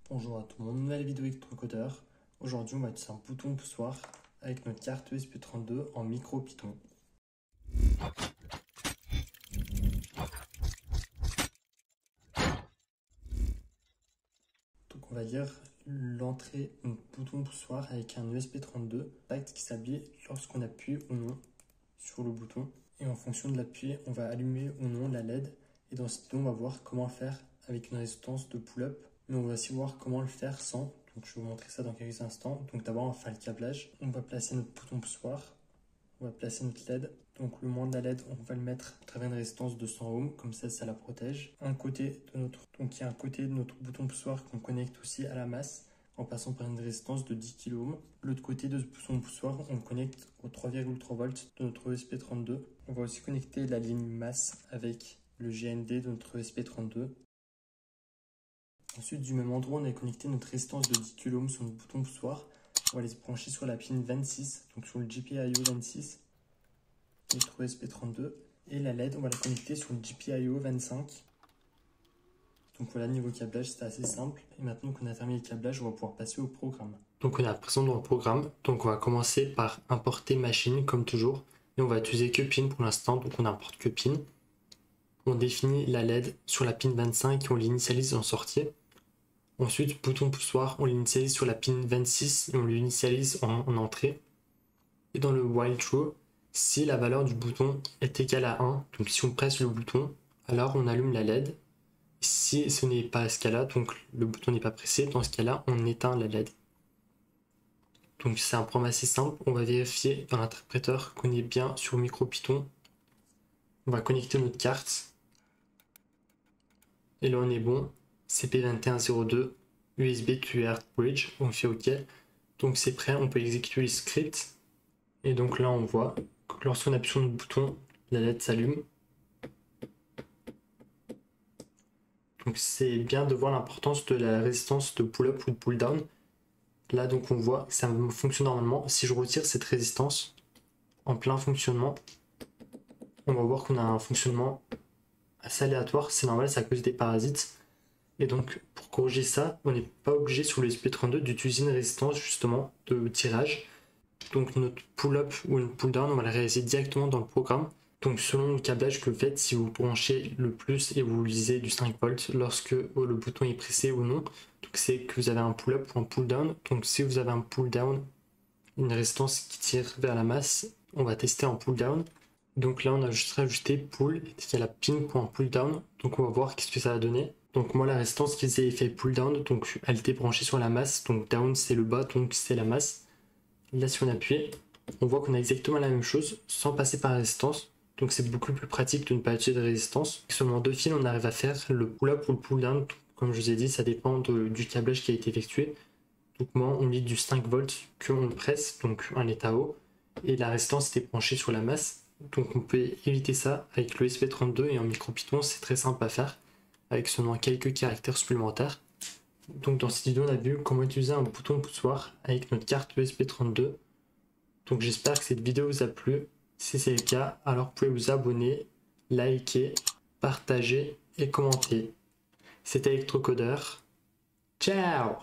Bonjour à tout le monde, nouvelle vidéo électrocodeur. Aujourd'hui, on va utiliser un bouton poussoir avec notre carte ESP32 en micro Python. Donc on va lire l'entrée du bouton poussoir avec un ESP32 tact qui s'habille lorsqu'on appuie ou non sur le bouton. Et en fonction de l'appui, on va allumer ou non la LED. Et dans cette vidéo, on va voir comment faire avec une résistance de pull-up. Mais on va aussi voir comment le faire sans. Donc je vais vous montrer ça dans quelques instants. Donc d'abord, on va faire le câblage. On va placer notre bouton poussoir. On va placer notre LED. Donc le moins de la LED, on va le mettre à travers une résistance de 100 ohms, comme ça la protège. Donc il y a un côté de notre bouton poussoir qu'on connecte aussi à la masse en passant par une résistance de 10 kΩ. L'autre côté de ce bouton poussoir, on le connecte aux 3,3 volts de notre ESP32. On va aussi connecter la ligne masse avec le GND de notre ESP32. Ensuite, du même endroit, on a connecté notre résistance de 10 kΩ sur notre bouton poussoir. On va les brancher sur la pin 26, donc sur le GPIO 26, notre ESP32. Et la LED, on va la connecter sur le GPIO 25. Donc voilà, niveau câblage, c'était assez simple. Et maintenant qu'on a terminé le câblage, on va pouvoir passer au programme. Donc on est à présent dans le programme. Donc on va commencer par importer machine, comme toujours. Et on va utiliser que pin pour l'instant, donc on n'importe que pin. On définit la LED sur la pin 25 et on l'initialise en sortie. Ensuite, bouton poussoir, on l'initialise sur la pin 26 et on l'initialise en entrée. Et dans le while true, si la valeur du bouton est égale à 1, donc si on presse le bouton, alors on allume la LED. Si ce n'est pas ce cas-là, donc le bouton n'est pas pressé, dans ce cas-là, on éteint la LED. Donc c'est un programme assez simple. On va vérifier dans l'interpréteur qu'on est bien sur MicroPython. On va connecter notre carte. Et là on est bon. CP2102, USB to UART Bridge. On fait OK. Donc c'est prêt, on peut exécuter le script. Et donc là on voit que lorsqu'on appuie sur notre bouton, la LED s'allume. Donc c'est bien de voir l'importance de la résistance de pull-up ou de pull-down. Là donc on voit que ça fonctionne normalement. Si je retire cette résistance en plein fonctionnement, on va voir qu'on a un fonctionnement assez aléatoire. C'est normal, c'est à cause des parasites. Et donc pour corriger ça, on n'est pas obligé sur le SP32 d'utiliser une résistance justement de tirage. Donc notre pull-up ou une pull-down, on va la réaliser directement dans le programme. Donc selon le câblage que vous faites, si vous branchez le plus et vous lisez du 5 volts lorsque le bouton est pressé ou non, donc c'est que vous avez un pull-up ou un pull-down. Donc si vous avez un pull-down, une résistance qui tire vers la masse, on va tester en pull-down. Donc là on a juste rajouté pull, il y a la pin pour un pull-down, donc on va voir qu'est-ce que ça va donner. Donc moi la résistance qui faisait effet pull-down, donc elle était branchée sur la masse, donc down c'est le bas, donc c'est la masse. Là si on appuie, on voit qu'on a exactement la même chose sans passer par la résistance. Donc c'est beaucoup plus pratique de ne pas utiliser de résistance. Avec seulement deux fils, on arrive à faire le pull-up ou le pull-down. Comme je vous ai dit, ça dépend du câblage qui a été effectué. Donc moi, on lit du 5 volts qu'on le presse, donc un état haut. Et la résistance était branchée sur la masse. Donc on peut éviter ça avec le ESP32 et en MicroPython, c'est très simple à faire, avec seulement quelques caractères supplémentaires. Donc dans cette vidéo, on a vu comment utiliser un bouton poussoir avec notre carte ESP32. Donc j'espère que cette vidéo vous a plu. Si c'est le cas, alors vous pouvez vous abonner, liker, partager et commenter. C'était Electrocodeur. Ciao!